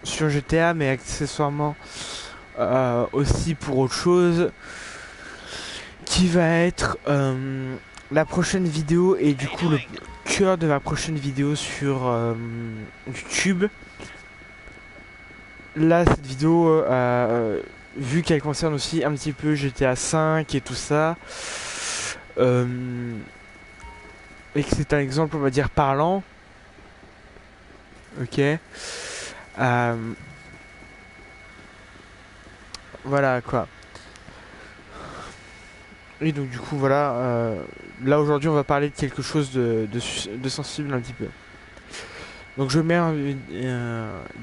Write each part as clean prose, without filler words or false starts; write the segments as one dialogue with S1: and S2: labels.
S1: sur GTA, mais accessoirement aussi pour autre chose, qui va être la prochaine vidéo et du coup le cœur de ma prochaine vidéo sur YouTube. Là, cette vidéo, vu qu'elle concerne aussi un petit peu GTA 5 et tout ça, euh, et que c'est un exemple, on va dire, parlant, ok. Voilà quoi. Et donc du coup voilà, là aujourd'hui on va parler de quelque chose de sensible un petit peu. Donc je mets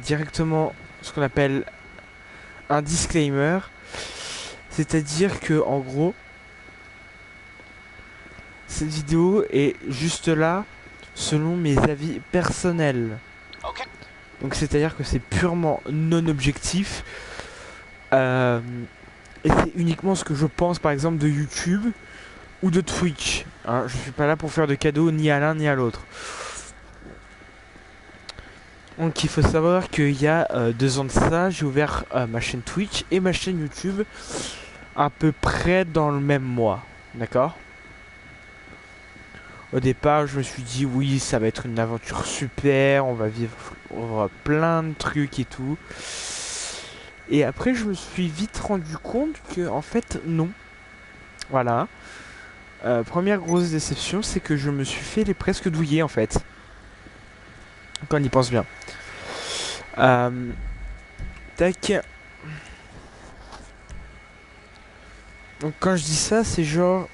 S1: directement ce qu'on appelle un disclaimer, c'est-à-dire que en gros cette vidéo est juste là selon mes avis personnels. Donc c'est-à-dire que c'est purement non objectif. Euh, et c'est uniquement ce que je pense par exemple de YouTube ou de Twitch. Hein, je suis pas là pour faire de cadeaux ni à l'un ni à l'autre. Donc il faut savoir qu'il y a 2 ans de ça, j'ai ouvert ma chaîne Twitch et ma chaîne YouTube à peu près dans le même mois. D'accord. Au départ, je me suis dit oui, ça va être une aventure super, on va vivre plein de trucs et tout. Et après, je me suis vite rendu compte que en fait non. Voilà. Première grosse déception, c'est que je me suis fait les presque douiller en fait. Quand on y pense bien. Euh, tac. Donc quand je dis ça, c'est genre...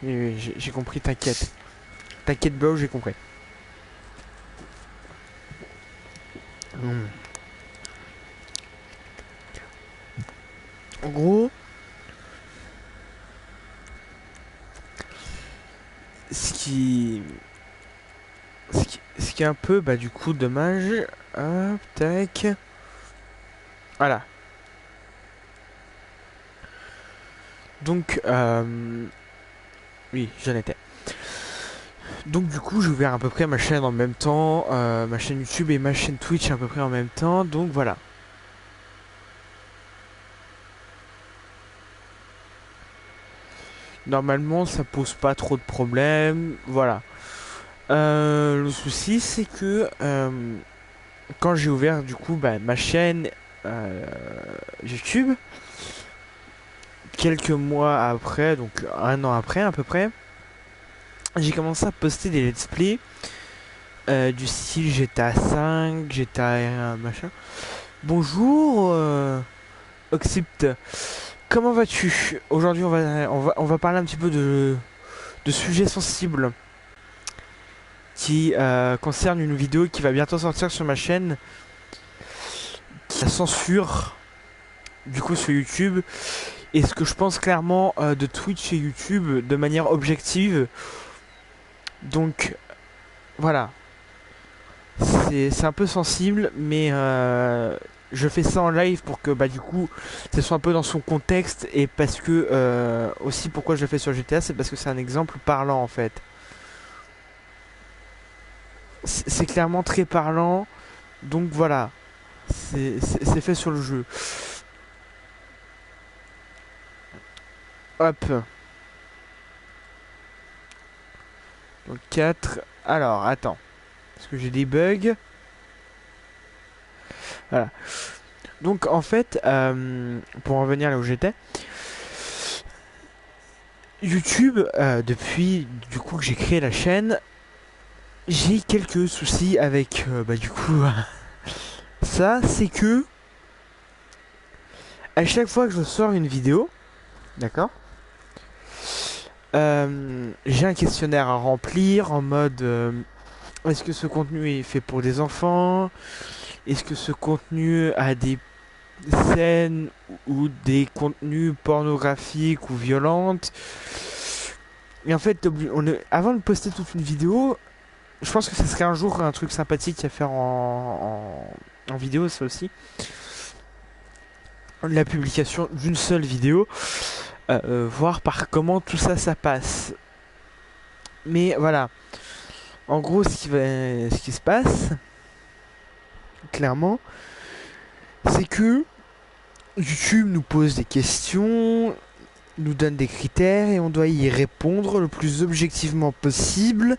S1: oui, oui, j'ai compris, t'inquiète. T'inquiète bro, j'ai compris. Hmm. En gros, ce qui... ce qui est un peu, bah du coup, dommage... Hop, tac... Voilà. Donc, oui, j'en étais. Donc du coup, j'ai ouvert à peu près ma chaîne en même temps, ma chaîne YouTube et ma chaîne Twitch à peu près en même temps, donc voilà. Normalement, ça pose pas trop de problèmes, voilà. Le souci, c'est que quand j'ai ouvert du coup bah, ma chaîne euh, YouTube, quelques mois après, donc 1 an après à peu près, j'ai commencé à poster des let's play du style GTA 5, GTA machin. Bonjour, Oxypt. Comment vas-tu? Aujourd'hui, on va parler un petit peu de sujets sensibles qui concernent une vidéo qui va bientôt sortir sur ma chaîne. La censure, du coup, sur YouTube. Et ce que je pense clairement de Twitch et YouTube de manière objective. Donc, voilà. C'est un peu sensible, mais je fais ça en live pour que, bah, du coup, ça soit un peu dans son contexte. Et parce que, aussi, pourquoi je le fais sur GTA, c'est parce que c'est un exemple parlant, en fait. C'est clairement très parlant. Donc voilà, c'est fait sur le jeu. Hop. Donc 4. Alors, attends. Parce que j'ai des bugs. Voilà. Donc en fait, pour en revenir là où j'étais, YouTube, depuis du coup que j'ai créé la chaîne, j'ai quelques soucis avec bah, du coup ça, c'est que à chaque fois que je sors une vidéo, d'accord, j'ai un questionnaire à remplir en mode est-ce que ce contenu est fait pour des enfants? Est-ce que ce contenu a des scènes ou des contenus pornographiques ou violentes? Et en fait, avant de poster toute une vidéo, je pense que ce serait un jour un truc sympathique à faire en vidéo, ça aussi. La publication d'une seule vidéo, voir par comment tout ça, ça passe. Mais voilà, en gros, ce qui se passe, clairement, c'est que YouTube nous pose des questions, nous donne des critères et on doit y répondre le plus objectivement possible.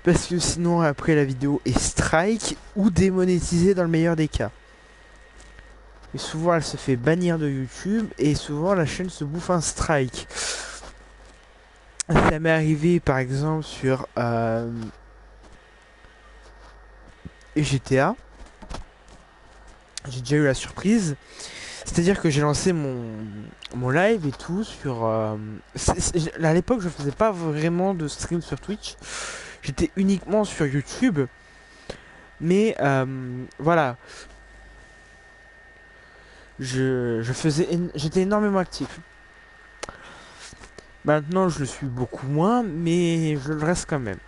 S1: Parce que sinon, après, la vidéo est strike ou démonétisée dans le meilleur des cas. Et souvent, elle se fait bannir de YouTube et souvent, la chaîne se bouffe un strike. Ça m'est arrivé, par exemple, sur GTA. J'ai déjà eu la surprise. C'est-à-dire que j'ai lancé mon live et tout sur... à l'époque, je faisais pas vraiment de stream sur Twitch. J'étais uniquement sur YouTube. Mais voilà. J'étais énormément actif. Maintenant, je le suis beaucoup moins, mais je le reste quand même.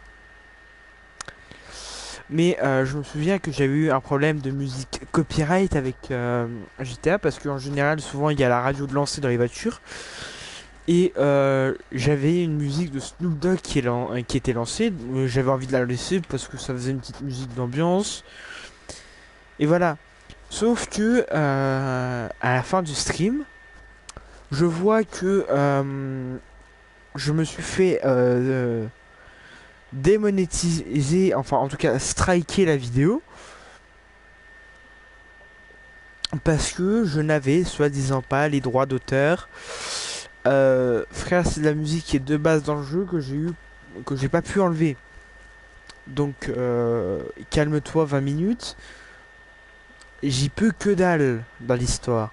S1: Mais je me souviens que j'avais eu un problème de musique copyright avec GTA parce qu'en général, souvent il y a la radio de lancer dans les voitures. Et j'avais une musique de Snoop Dogg qui était lancée. J'avais envie de la laisser parce que ça faisait une petite musique d'ambiance. Et voilà. Sauf que à la fin du stream, je vois que je me suis fait démonétiser, enfin en tout cas striker la vidéo. Parce que je n'avais soi-disant pas les droits d'auteur. Frère, c'est de la musique qui est de base dans le jeu que j'ai pas pu enlever. Donc calme-toi 20 minutes. J'y peux que dalle dans l'histoire.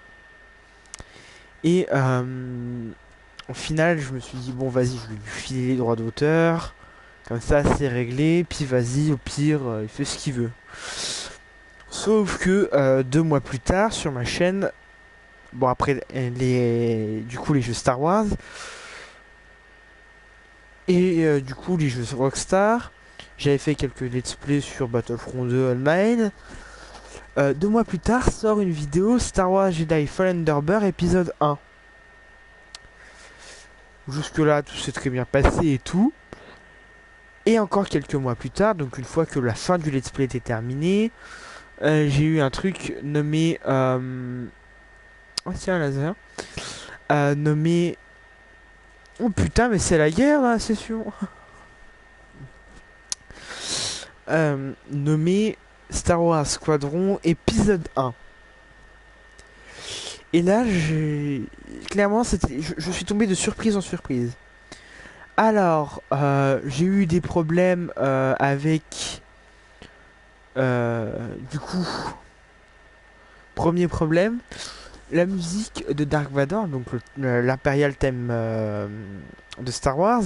S1: Et au final, je me suis dit bon vas-y, je vais lui filer les droits d'auteur. Comme ça, c'est réglé. Puis vas-y, au pire, il fait ce qu'il veut. Sauf que 2 mois plus tard, sur ma chaîne, bon après du coup les jeux Star Wars et du coup les jeux Rockstar, j'avais fait quelques let's play sur Battlefront 2 Online. 2 mois plus tard sort une vidéo Star Wars Jedi Fallen Order épisode 1. Jusque là tout s'est très bien passé et tout. Et encore quelques mois plus tard, donc une fois que la fin du let's play était terminée, j'ai eu un truc nommé oh tiens, un laser. Nommé... Oh putain, mais c'est la guerre, la session. Nommé Star Wars Squadron épisode 1. Et là, clairement, je suis tombé de surprise en surprise. Alors, j'ai eu des problèmes avec... du coup... Premier problème, la musique de Dark Vador, donc l'impérial thème de Star Wars,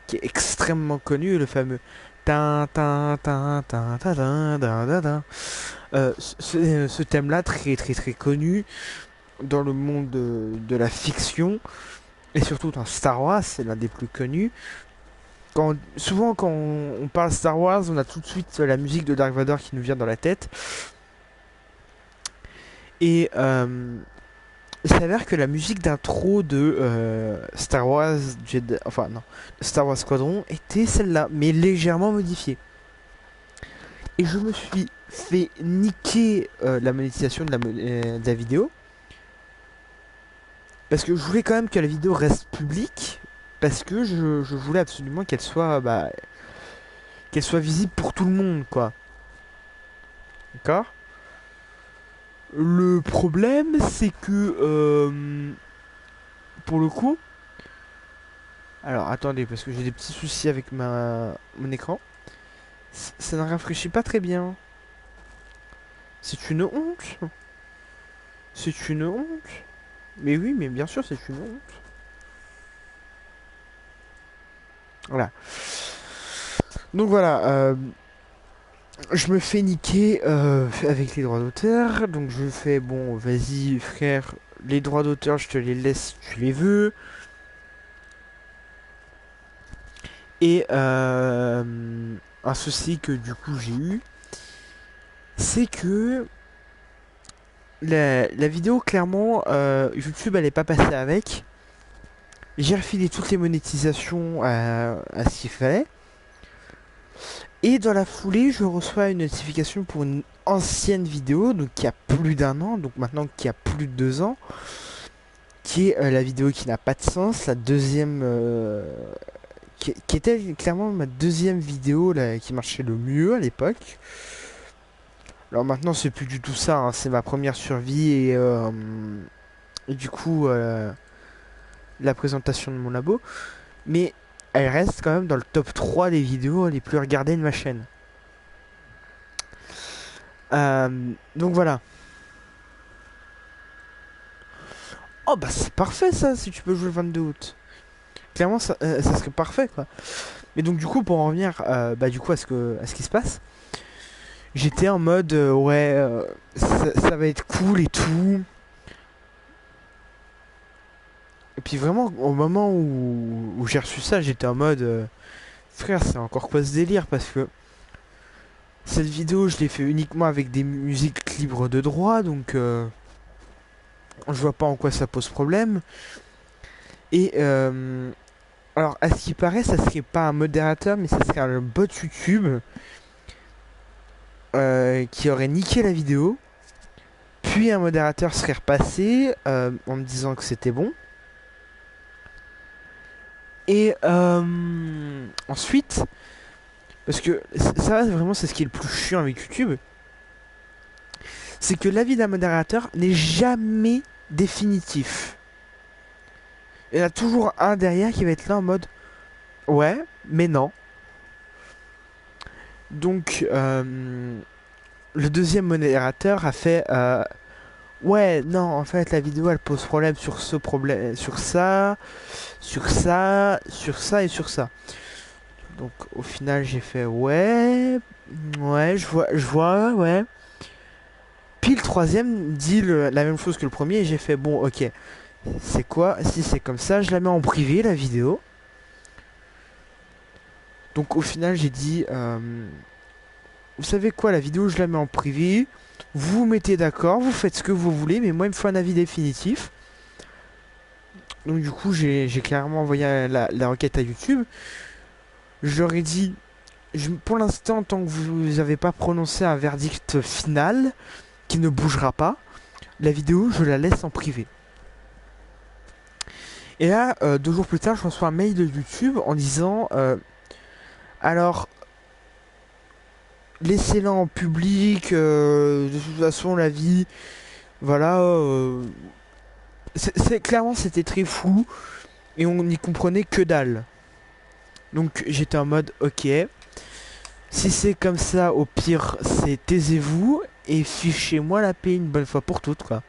S1: qui est extrêmement connu, le fameux tin tin tin tin tin tin tin tin. Ce thème-là, très très très connu dans le monde de la fiction et surtout dans Star Wars, c'est l'un des plus connus. Souvent, quand on parle Star Wars, on a tout de suite la musique de Dark Vador qui nous vient dans la tête. Et il s'avère que la musique d'intro de Star Wars Jedi, enfin non, Star Wars Squadron était celle-là, mais légèrement modifiée. Et je me suis fait niquer la monétisation de la vidéo. Parce que je voulais quand même que la vidéo reste publique. Parce que je voulais absolument qu'elle soit visible pour tout le monde, quoi. D'accord? Le problème, c'est que pour le coup, alors attendez, parce que j'ai des petits soucis avec mon écran. Ça ne rafraîchit pas très bien. C'est une honte. C'est une honte. Mais oui, mais bien sûr, c'est une honte. Voilà. Donc voilà, je me fais niquer avec les droits d'auteur. Donc je fais, bon, vas-y frère, les droits d'auteur, je te les laisse si tu les veux. Et un souci que du coup j'ai eu, c'est que la vidéo, clairement, YouTube elle est pas passée avec. J'ai refilé toutes les monétisations à ce qu'il fallait. Et dans la foulée, je reçois une notification pour une ancienne vidéo, donc qui a plus d'un an, donc maintenant qui a plus de 2 ans, qui est la vidéo qui n'a pas de sens, la deuxième, qui était clairement ma deuxième vidéo là, qui marchait le mieux à l'époque. Alors maintenant, c'est plus du tout ça, hein, c'est ma première survie et du coup, la présentation de mon labo. Mais elle reste quand même dans le top 3 des vidéos les plus regardées de ma chaîne. Donc voilà. Oh bah c'est parfait ça, si tu peux jouer le 22 août. Clairement, ça serait parfait quoi. Mais donc du coup, pour en revenir bah, du coup, à ce qui se passe, j'étais en mode ouais, ça va être cool et tout. Et puis vraiment, au moment où j'ai reçu ça, j'étais en mode frère, c'est encore quoi ce délire? Parce que cette vidéo, je l'ai fait uniquement avec des musiques libres de droit, donc je vois pas en quoi ça pose problème. Et alors, à ce qui paraît, ça serait pas un modérateur, mais ça serait un bot YouTube qui aurait niqué la vidéo. Puis un modérateur serait repassé en me disant que c'était bon. Et ensuite, parce que ça vraiment c'est ce qui est le plus chiant avec YouTube, c'est que l'avis d'un modérateur n'est jamais définitif. Il y en a toujours un derrière qui va être là en mode ouais, mais non. Donc le deuxième modérateur a fait ouais, non, en fait la vidéo elle pose problème sur ce problème, sur ça, sur ça, sur ça et sur ça. Donc au final j'ai fait ouais, ouais, je vois, ouais. Puis le troisième dit la même chose que le premier et j'ai fait bon ok, c'est quoi? Si c'est comme ça, je la mets en privé la vidéo. Donc au final j'ai dit vous savez quoi, la vidéo je la mets en privé, vous vous mettez d'accord, vous faites ce que vous voulez, mais moi il me faut un avis définitif. Donc du coup j'ai clairement envoyé la requête à YouTube. Je leur ai dit pour l'instant tant que vous n'avez pas prononcé un verdict final qui ne bougera pas, la vidéo je la laisse en privé. Et là 2 jours plus tard je reçois un mail de YouTube en disant alors laissez-la en public, de toute façon la vie, voilà, clairement c'était très flou et on n'y comprenait que dalle. Donc j'étais en mode ok, si c'est comme ça, au pire c'est taisez-vous et fichez-moi la paix une bonne fois pour toutes quoi.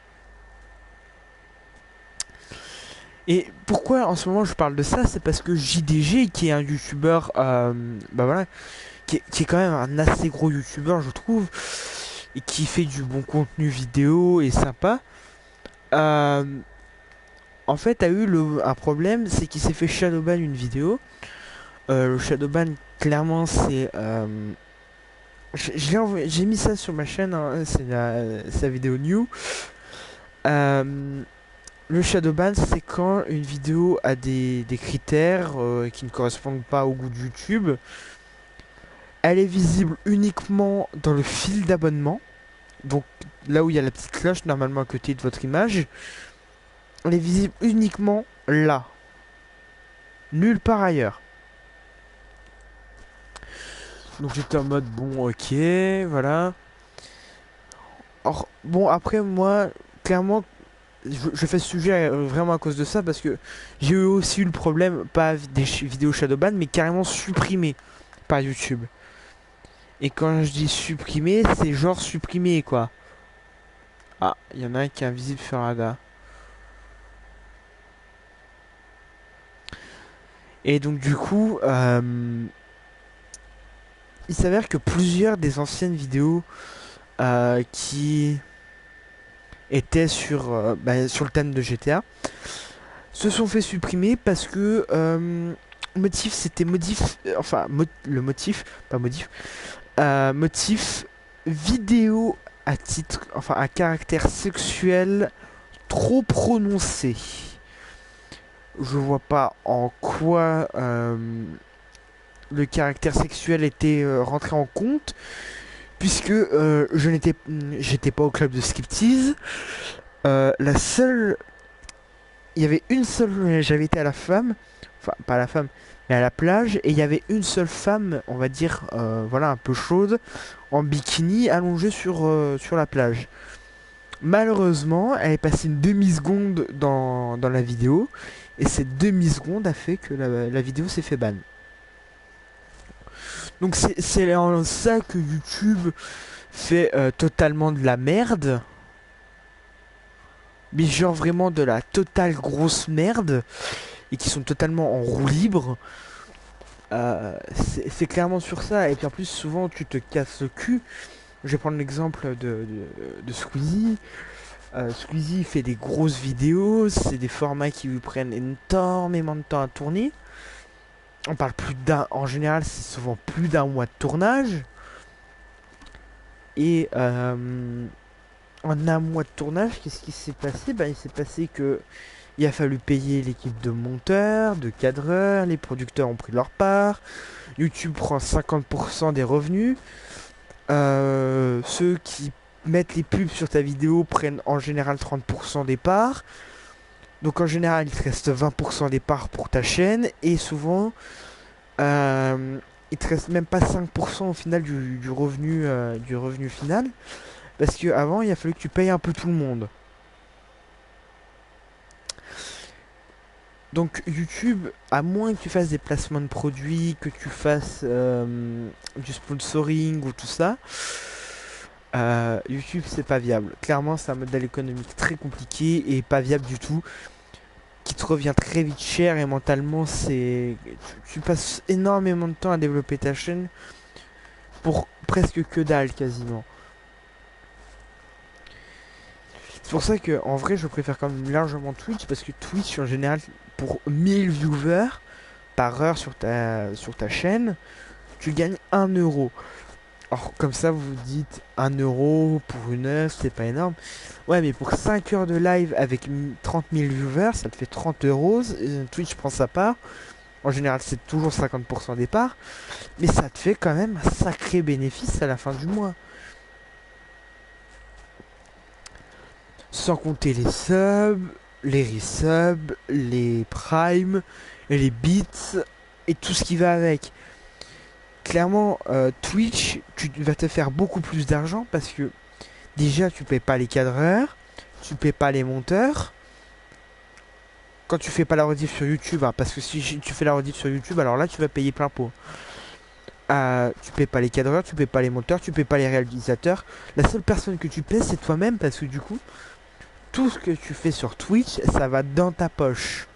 S1: Et pourquoi en ce moment je parle de ça, c'est parce que JDG qui est un youtubeur, bah voilà, qui est quand même un assez gros youtubeur je trouve, et qui fait du bon contenu vidéo et sympa, euh, en fait a eu un problème, c'est qu'il s'est fait shadowban une vidéo. Le shadowban clairement c'est j'ai mis ça sur ma chaîne, hein, c'est la vidéo new. Le shadowban c'est quand une vidéo a des critères qui ne correspondent pas au goût de YouTube. Elle est visible uniquement dans le fil d'abonnement. Donc là où il y a la petite cloche normalement à côté de votre image. Elle est visible uniquement là. Nulle part ailleurs. Donc j'étais en mode bon ok, voilà. Or, bon après moi, clairement, je fais ce sujet vraiment à cause de ça parce que j'ai eu aussi eu le problème, pas des vidéos shadowban, mais carrément supprimées par YouTube. Et quand je dis supprimer, c'est genre supprimer quoi. Ah, il y en a un qui est invisible sur Ada. Et donc du coup, il s'avère que plusieurs des anciennes vidéos qui étaient sur le thème de GTA se sont fait supprimer parce que motif c'était modif, enfin le motif, pas modif, motif vidéo à titre, enfin à caractère sexuel trop prononcé. Je vois pas en quoi le caractère sexuel était rentré en compte, puisque j'étais pas au club de striptease. La seule, il y avait une seule, j'avais été à la femme, enfin pas à la femme, mais à la plage, et il y avait une seule femme, on va dire, voilà, un peu chaude, en bikini, allongée sur la plage. Malheureusement, elle est passée une demi-seconde dans la vidéo, et cette demi-seconde a fait que la vidéo s'est fait ban. Donc c'est en ça que YouTube fait totalement de la merde, mais genre vraiment de la totale grosse merde, et qui sont totalement en roue libre. C'est clairement sur ça, et puis en plus souvent tu te casses le cul. Je vais prendre l'exemple de Squeezie. Squeezie fait des grosses vidéos, c'est des formats qui lui prennent énormément de temps à tourner. On parle plus d'un, en général c'est souvent plus d'un mois de tournage. Et en un mois de tournage, qu'est-ce qui s'est passé? Ben, il s'est passé que il a fallu payer l'équipe de monteurs, de cadreurs, les producteurs ont pris leur part, YouTube prend 50% des revenus, ceux qui mettent les pubs sur ta vidéo prennent en général 30% des parts, donc en général il te reste 20% des parts pour ta chaîne, et souvent il te reste même pas 5% au final du revenu final, parce qu'avant il a fallu que tu payes un peu tout le monde. Donc YouTube, à moins que tu fasses des placements de produits, que tu fasses du sponsoring ou tout ça, YouTube c'est pas viable. Clairement c'est un modèle économique très compliqué et pas viable du tout, qui te revient très vite cher, et mentalement tu passes énormément de temps à développer ta chaîne pour presque que dalle quasiment. C'est pour ça que en vrai je préfère quand même largement Twitch, parce que Twitch en général pour 1000 viewers par heure sur ta chaîne, tu gagnes 1 euro. Alors comme ça vous vous dites 1 euro pour une heure, c'est pas énorme. Ouais, mais pour 5 heures de live avec 30 000 viewers, ça te fait 30 euros. Twitch prend sa part. En général c'est toujours 50% des parts. Mais ça te fait quand même un sacré bénéfice à la fin du mois. Sans compter les subs, les resubs, les primes, les bits et tout ce qui va avec. Clairement, Twitch, tu vas te faire beaucoup plus d'argent parce que déjà tu payes pas les cadreurs, tu payes pas les monteurs. Quand tu fais pas la rediff sur YouTube, hein, parce que si tu fais la rediff sur YouTube, alors là tu vas payer plein pot. Tu payes pas les cadreurs, tu payes pas les monteurs, tu payes pas les réalisateurs. La seule personne que tu paies, c'est toi-même, parce que du coup, tout ce que tu fais sur Twitch, ça va dans ta poche.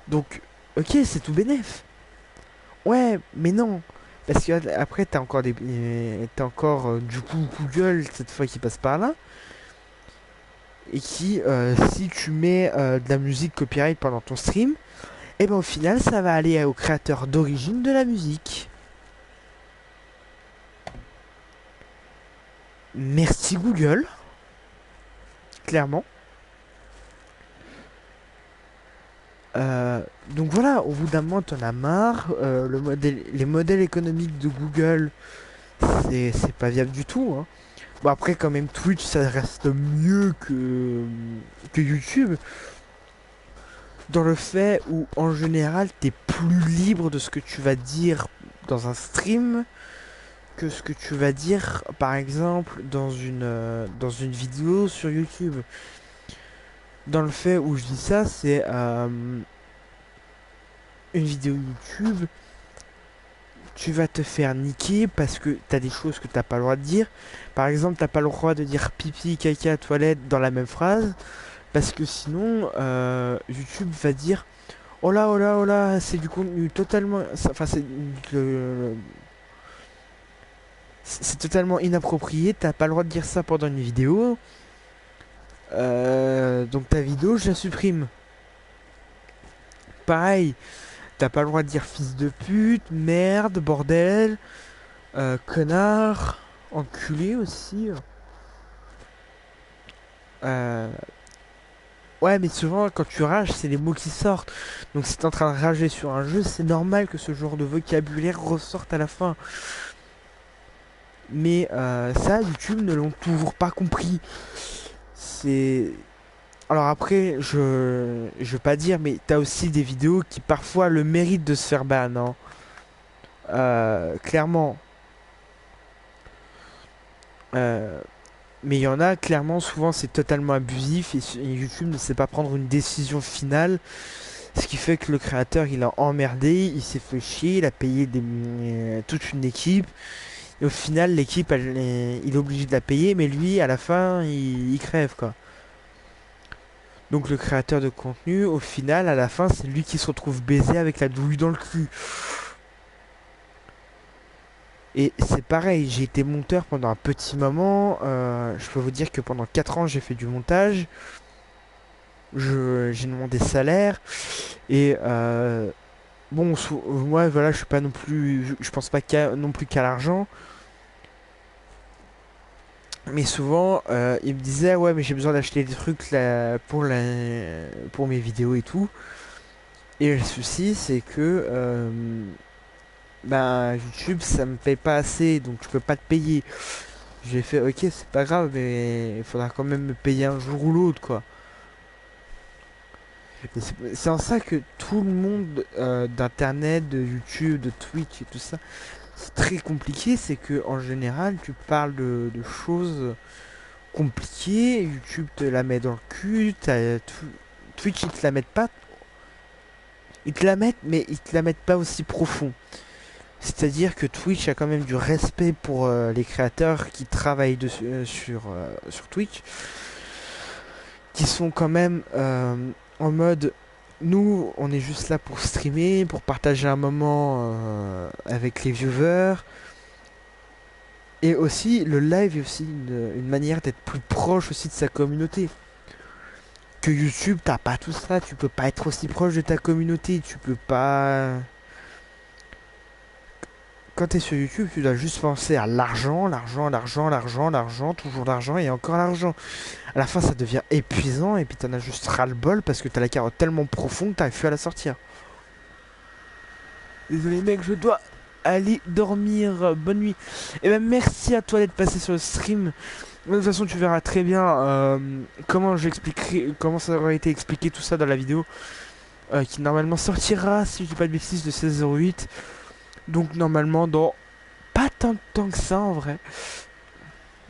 S1: Donc, ok, c'est tout bénef. Ouais, mais non. Parce que après, t'as encore du coup Google cette fois qui passe par là. Et qui, si tu mets de la musique copyright pendant ton stream, et ben au final, ça va aller au créateur d'origine de la musique. Merci Google, clairement. Donc voilà, au bout d'un moment, t'en as marre. Les modèles économiques de Google, c'est pas viable du tout, hein. Bon, après, quand même, Twitch, ça reste mieux que YouTube. Dans le fait où, en général, t'es plus libre de ce que tu vas dire dans un stream que ce que tu vas dire, par exemple, dans une vidéo sur YouTube. Dans le fait où je dis ça, c'est une vidéo YouTube, tu vas te faire niquer parce que t'as des choses que t'as pas le droit de dire. Par exemple, t'as pas le droit de dire pipi, caca, toilette dans la même phrase, parce que sinon, YouTube va dire oh là, oh là, c'est du contenu totalement. Enfin, c'est totalement inapproprié, t'as pas le droit de dire ça pendant une vidéo. Donc ta vidéo, je la supprime. Pareil, t'as pas le droit de dire fils de pute, merde, bordel, connard, enculé aussi. Euh, Ouais, mais souvent, quand tu rages, c'est les mots qui sortent. Donc, si t'es en train de rager sur un jeu, c'est normal que ce genre de vocabulaire ressorte à la fin. Mais ça, YouTube ne l'ont toujours pas compris. C'est... Alors après, je veux pas dire, mais t'as aussi des vidéos qui parfois le méritent de se faire ban, hein. Clairement. Euh, mais il y en a, clairement, souvent c'est totalement abusif et YouTube ne sait pas prendre une décision finale. Ce qui fait que le créateur il a emmerdé, il s'est fait chier, il a payé toute une équipe. Et au final, l'équipe, il est obligé de la payer, mais lui, à la fin, il crève quoi. Donc le créateur de contenu, au final, à la fin, c'est lui qui se retrouve baisé avec la douille dans le cul. Et c'est pareil, j'ai été monteur pendant un petit moment. Je peux vous dire que pendant 4 ans, j'ai fait du montage. J'ai demandé salaire. Et bon, moi, voilà, je suis pas non plus. Je pense pas non plus qu'à l'argent. Mais souvent, il me disait, ouais, mais j'ai besoin d'acheter des trucs là, pour mes vidéos et tout. Et le souci, c'est que bah, YouTube, ça me paye pas assez, donc je peux pas te payer. J'ai fait, ok, c'est pas grave, mais il faudra quand même me payer un jour ou l'autre, quoi. Et c'est en ça que tout le monde d'internet, de YouTube, de Twitch et tout ça, c'est très compliqué. C'est que en général, tu parles de choses compliquées. YouTube te la met dans le cul. Twitch, ils te la mettent pas. Ils te la mettent, mais ils te la mettent pas aussi profond. C'est-à-dire que Twitch a quand même du respect pour les créateurs qui travaillent sur Twitch, qui sont quand même en mode nous on est juste là pour streamer, pour partager un moment avec les viewers. Et aussi le live est aussi une manière d'être plus proche aussi de sa communauté. Que YouTube, t'as pas tout ça, tu peux pas être aussi proche de ta communauté, tu peux pas. Quand tu es sur YouTube, tu dois juste penser à l'argent, l'argent, l'argent, l'argent, l'argent, toujours l'argent et encore l'argent. À la fin, ça devient épuisant et puis t'en as juste ras-le-bol parce que t'as la carotte tellement profonde que t'arrives plus à la sortir. Désolé mec, je dois aller dormir. Bonne nuit. Et ben merci à toi d'être passé sur le stream. De toute façon, tu verras très bien comment j'expliquerai, comment ça aurait été expliqué tout ça dans la vidéo qui normalement sortira, si je dis pas de bêtises, de 16h08. Donc normalement dans pas tant de temps que ça en vrai.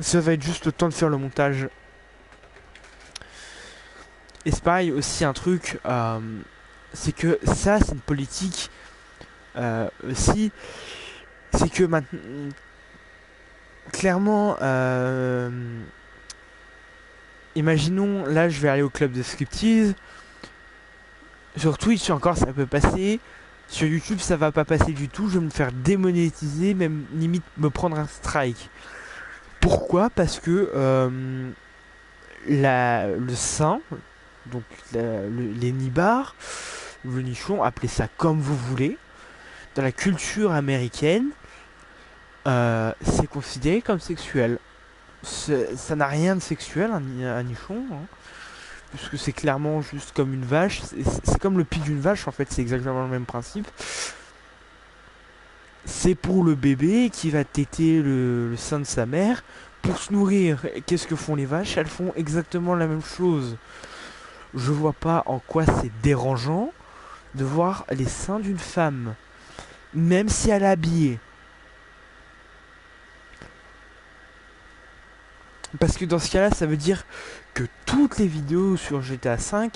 S1: Ça va être juste le temps de faire le montage. Et c'est pareil aussi un truc, c'est que ça c'est une politique aussi, c'est que maintenant, clairement, imaginons là je vais aller au club de striptease, sur Twitch encore ça peut passer, sur YouTube ça va pas passer du tout, je vais me faire démonétiser, même limite me prendre un strike. Pourquoi? Parce que le sein, donc les nibards, le nichon, appelez ça comme vous voulez, dans la culture américaine, c'est considéré comme sexuel. Ça n'a rien de sexuel, un nichon, hein, puisque c'est clairement juste comme une vache. C'est comme le pied d'une vache, en fait, c'est exactement le même principe. C'est pour le bébé qui va téter le sein de sa mère pour se nourrir. Qu'est-ce que font les vaches? Elles font exactement la même chose. Je vois pas en quoi c'est dérangeant de voir les seins d'une femme, même si elle est habillée. Parce que dans ce cas-là, ça veut dire que toutes les vidéos sur GTA V,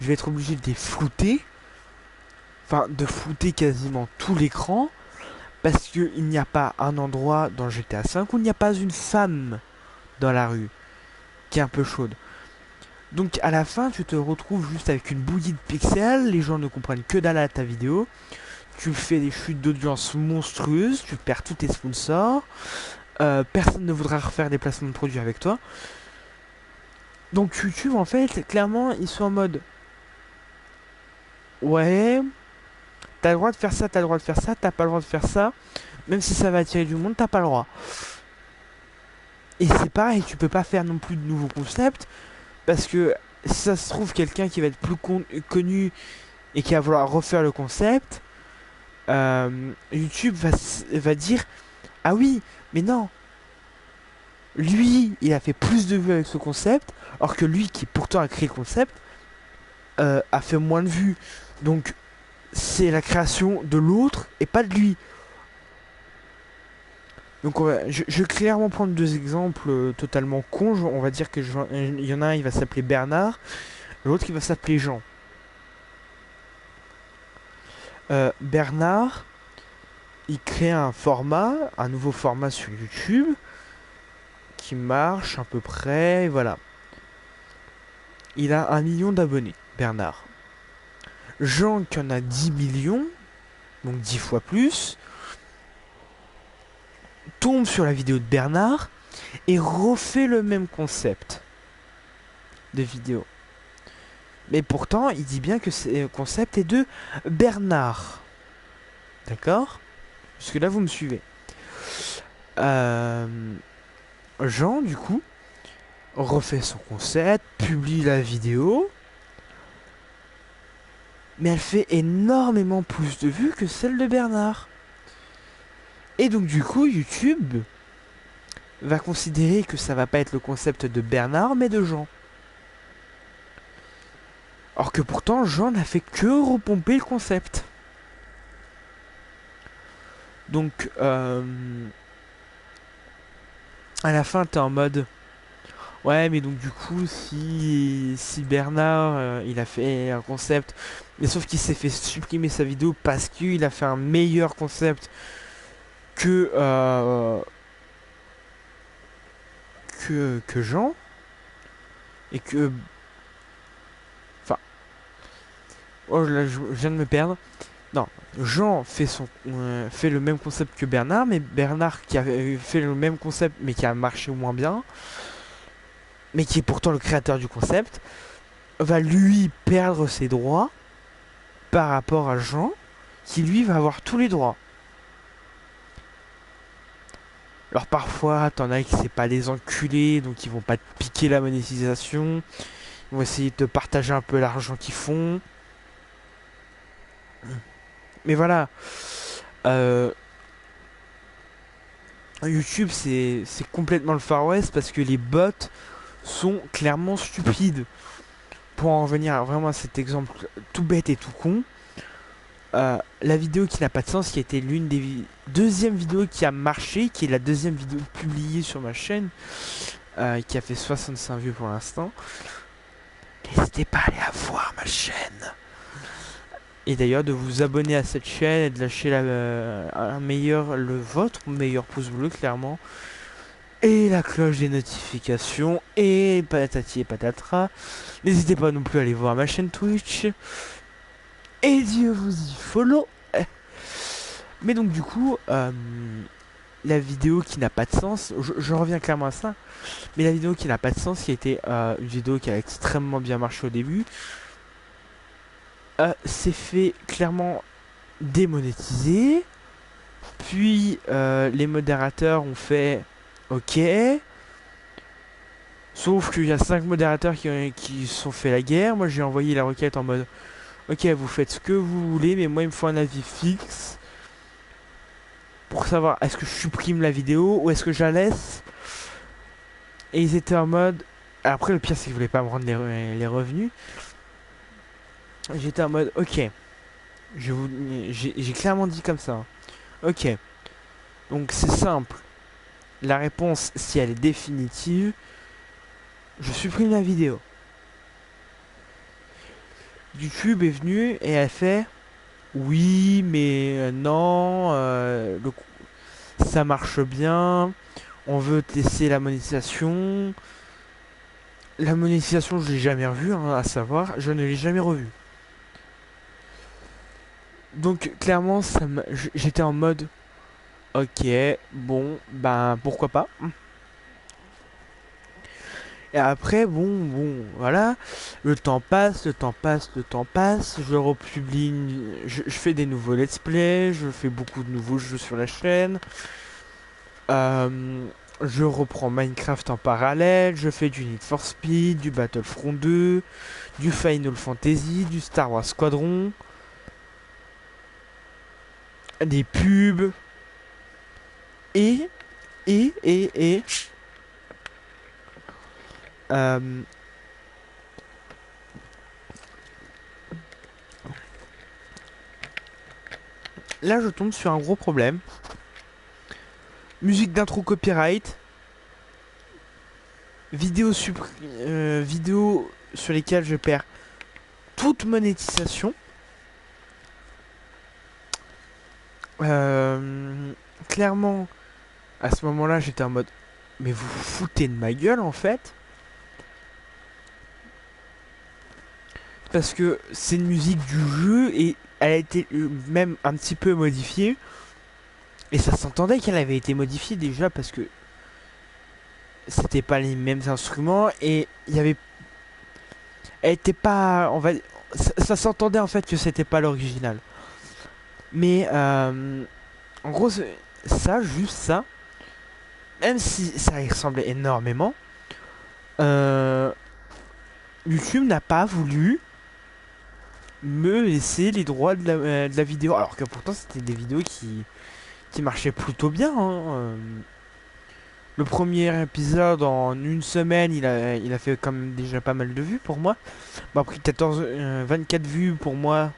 S1: je vais être obligé de les flouter. Enfin, de flouter quasiment tout l'écran. Parce qu'il n'y a pas un endroit dans GTA V où il n'y a pas une femme dans la rue qui est un peu chaude. Donc à la fin, tu te retrouves juste avec une bouillie de pixels, les gens ne comprennent que dalle à ta vidéo, tu fais des chutes d'audience monstrueuses, tu perds tous tes sponsors, personne ne voudra refaire des placements de produits avec toi. Donc YouTube, en fait, clairement, ils sont en mode ouais, t'as le droit de faire ça, t'as le droit de faire ça, t'as pas le droit de faire ça, même si ça va attirer du monde, t'as pas le droit. Et c'est pareil, tu peux pas faire non plus de nouveaux concepts, parce que si ça se trouve, quelqu'un qui va être plus connu et qui va vouloir refaire le concept, YouTube va dire, ah oui, mais non, lui, il a fait plus de vues avec ce concept, alors que lui, qui pourtant a créé le concept, a fait moins de vues. Donc, c'est la création de l'autre et pas de lui. Donc, je vais clairement prendre deux exemples totalement cons. On va dire que il y en a un, il va s'appeler Bernard, l'autre, il va s'appeler Jean. Bernard, il crée un nouveau format sur YouTube qui marche à peu près, voilà. Il a 1 million d'abonnés, Bernard. Jean qui en a 10 millions, donc 10 fois plus, tombe sur la vidéo de Bernard et refait le même concept de vidéo. Mais pourtant, il dit bien que ce concept est de Bernard. D'accord? Jusque là, vous me suivez. Jean, du coup, refait son concept, publie la vidéo, mais elle fait énormément plus de vues que celle de Bernard. Et donc du coup, YouTube va considérer que ça va pas être le concept de Bernard, mais de Jean. Or que pourtant, Jean n'a fait que repomper le concept. Donc, à la fin, t'es en mode... Ouais, mais donc du coup, si Bernard, il a fait un concept, mais sauf qu'il s'est fait supprimer sa vidéo parce qu'il a fait un meilleur concept que, que Jean, et que... Enfin... Oh, là, je viens de me perdre. Non, Jean fait le même concept que Bernard, mais Bernard qui a fait le même concept, mais qui a marché moins bien, mais qui est pourtant le créateur du concept, va lui perdre ses droits par rapport à Jean, qui lui va avoir tous les droits. Alors parfois, t'en as qui c'est pas des enculés, donc ils vont pas te piquer la monétisation, ils vont essayer de te partager un peu l'argent qu'ils font. Mais voilà, YouTube c'est complètement le Far West parce que les bots sont clairement stupides. Pour en revenir vraiment à cet exemple tout bête et tout con, la vidéo qui n'a pas de sens, qui a été l'une des deuxièmes vidéos qui a marché, qui est la deuxième vidéo publiée sur ma chaîne, qui a fait 65 vues pour l'instant. N'hésitez pas à aller à voir ma chaîne. Et d'ailleurs de vous abonner à cette chaîne et de lâcher votre meilleur pouce bleu clairement. Et la cloche des notifications. Et patati et patatras. N'hésitez pas non plus à aller voir ma chaîne Twitch. Et Dieu vous y follow. Mais donc du coup, la vidéo qui n'a pas de sens, je reviens clairement à ça. Mais la vidéo qui n'a pas de sens, qui a été une vidéo qui a extrêmement bien marché au début, s'est fait clairement démonétiser. Puis les modérateurs ont fait OK. Sauf qu'il y a 5 modérateurs qui se sont fait la guerre. Moi j'ai envoyé la requête en mode OK, vous faites ce que vous voulez, mais moi il me faut un avis fixe pour savoir est-ce que je supprime la vidéo ou est-ce que je la laisse. Et ils étaient en mode... Après le pire c'est qu'ils voulaient pas me rendre les revenus. J'étais en mode OK. J'ai clairement dit comme ça. OK. Donc c'est simple. La réponse, si elle est définitive, je supprime la vidéo. YouTube est venu et elle fait oui, mais non, ça marche bien. On veut tester la monétisation. La monétisation, je l'ai jamais revue, hein, à savoir, je ne l'ai jamais revue. Donc clairement, j'étais en mode OK, bon, ben pourquoi pas. Et après, bon, voilà, le temps passe, le temps passe, le temps passe, je republie, je fais des nouveaux let's play, je fais beaucoup de nouveaux jeux sur la chaîne, je je reprends Minecraft en parallèle, je fais du Need for Speed, du Battlefront 2, du Final Fantasy, du Star Wars Squadron, des pubs, et, et, euh, là je tombe sur un gros problème. Musique d'intro copyright, vidéos sur lesquelles je perds toute monétisation. Clairement, à ce moment-là, j'étais en mode, mais vous vous foutez de ma gueule en fait. Parce que c'est une musique du jeu et elle a été même un petit peu modifiée. Et ça s'entendait qu'elle avait été modifiée déjà parce que c'était pas les mêmes instruments et il y avait. Elle était pas. On va. Ça s'entendait en fait que c'était pas l'original. Mais en gros, ça, juste ça, même si ça y ressemblait énormément, euh, YouTube n'a pas voulu me laisser les droits de la vidéo. Alors que pourtant, c'était des vidéos qui marchaient plutôt bien, hein. Le premier épisode, en une semaine, il a fait quand même déjà pas mal de vues pour moi. Bon, après 24 vues pour moi,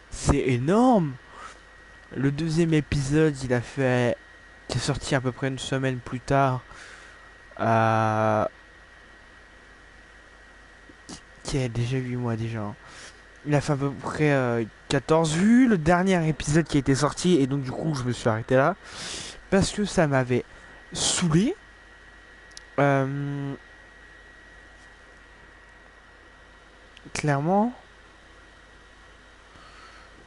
S1: c'est énorme. Le deuxième épisode, qui est sorti à peu près une semaine plus tard, euh, qui a déjà 8 mois déjà, hein. Il a fait à peu près 14 vues. Le dernier épisode qui a été sorti, et donc du coup, je me suis arrêté là. Parce que ça m'avait saoulé. Euh, Clairement,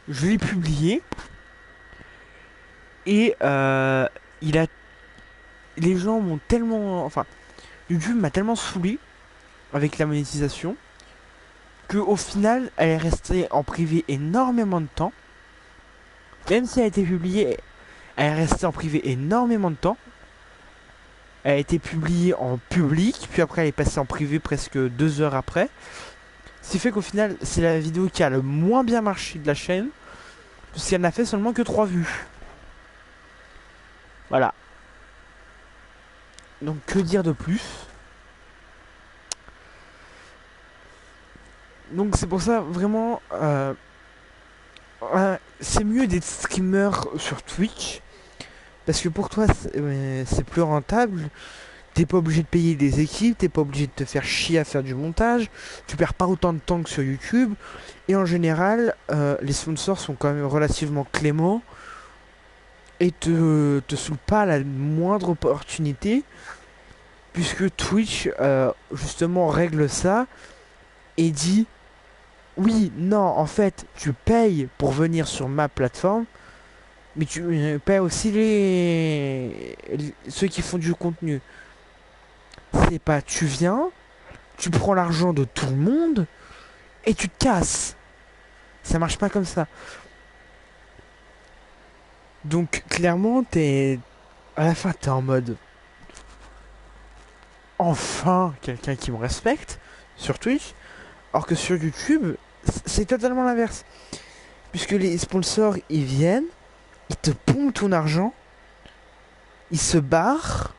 S1: je l'ai publié. Et il a, les gens m'ont tellement. Enfin, YouTube m'a tellement saoulé avec la monétisation que au final, elle est restée en privé énormément de temps. Même si elle a été publiée, elle est restée en privé énormément de temps. Elle a été publiée en public, puis après elle est passée en privé presque 2 heures après. Ce qui fait qu'au final, c'est la vidéo qui a le moins bien marché de la chaîne, puisqu'elle n'a fait seulement que 3 vues. Voilà. Donc que dire de plus? Donc c'est pour ça, vraiment, c'est mieux d'être streamer sur Twitch. Parce que pour toi, c'est plus rentable. T'es pas obligé de payer des équipes, t'es pas obligé de te faire chier à faire du montage. Tu perds pas autant de temps que sur YouTube. Et en général, les sponsors sont quand même relativement cléments. Et te saoulent pas à la moindre opportunité. Puisque Twitch, justement, règle ça. Et dit, oui, non, en fait, tu payes pour venir sur ma plateforme. Mais tu payes aussi ceux qui font du contenu. C'est pas tu viens, tu prends l'argent de tout le monde et tu te casses. Ça marche pas comme ça. Donc clairement, à la fin, t'es en mode enfin quelqu'un qui me respecte sur Twitch, alors que sur YouTube, c'est totalement l'inverse. Puisque les sponsors, ils viennent, ils te pompent ton argent, ils se barrent,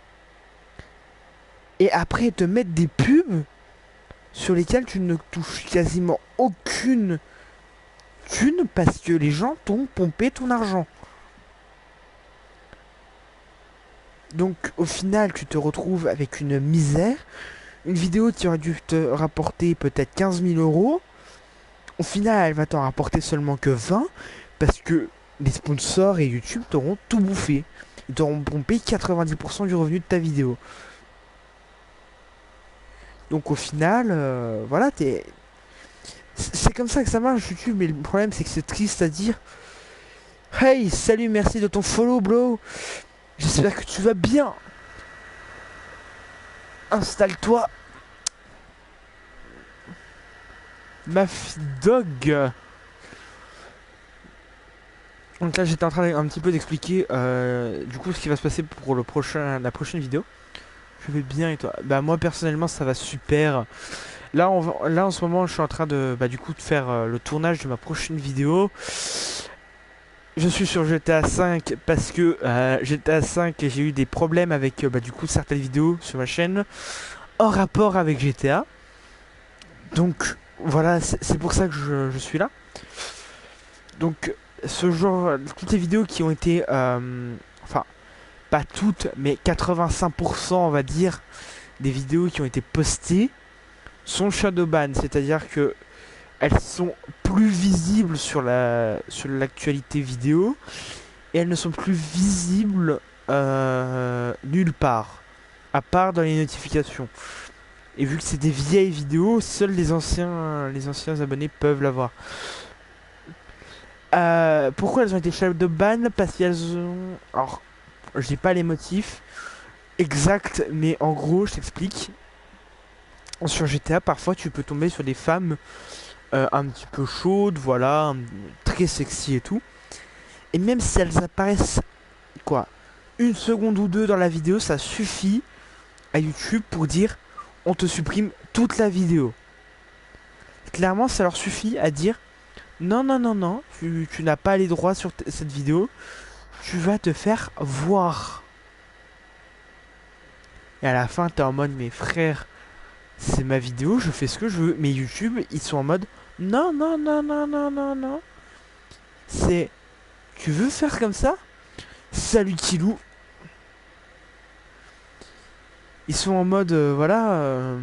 S1: et après ils te mettent des pubs sur lesquelles tu ne touches quasiment aucune thune parce que les gens t'ont pompé ton argent. Donc au final, tu te retrouves avec une misère. Une vidéo qui aurait dû te rapporter peut-être 15 000 euros. Au final, elle va t'en rapporter seulement que 20 parce que les sponsors et YouTube t'auront tout bouffé. Ils t'auront pompé 90% du revenu de ta vidéo. Donc au final, voilà, c'est comme ça que ça marche YouTube, mais le problème c'est que c'est triste à dire. Hey, salut, merci de ton follow, bro. J'espère que tu vas bien. Installe-toi. Ma dog. Donc là j'étais en train un petit peu d'expliquer du coup ce qui va se passer pour la prochaine vidéo. Je vais bien et toi? Bah moi personnellement ça va super. Là en ce moment je suis en train de du coup de faire le tournage de ma prochaine vidéo. Je suis sur GTA 5 parce que GTA 5 j'ai eu des problèmes avec du coup certaines vidéos sur ma chaîne en rapport avec GTA. Donc voilà, c'est pour ça que je suis là. Donc ce genre, toutes les vidéos qui ont été, enfin pas toutes, mais 85% on va dire, des vidéos qui ont été postées sont shadowban, c'est-à-dire que elles sont plus visibles sur l'actualité vidéo et elles ne sont plus visibles nulle part, à part dans les notifications. Et vu que c'est des vieilles vidéos, seuls les anciens abonnés peuvent la voir. Pourquoi elles ont été shadowban? Parce qu'elles ont... Alors, j'ai pas les motifs exacts, mais en gros, je t'explique. Sur GTA, parfois, tu peux tomber sur des femmes un petit peu chaudes, voilà, très sexy et tout. Et même si elles apparaissent, quoi, une seconde ou deux dans la vidéo, ça suffit à YouTube pour dire on te supprime toute la vidéo. Clairement, ça leur suffit à dire non, non, non, non, tu n'as pas les droits sur cette vidéo, tu vas te faire voir. Et à la fin, t'es en mode, mes frères, c'est ma vidéo, je fais ce que je veux. Mais YouTube, ils sont en mode, non, non, non, non, non, non, non. C'est, tu veux faire comme ça? Salut Kilou. Ils sont en mode, voilà,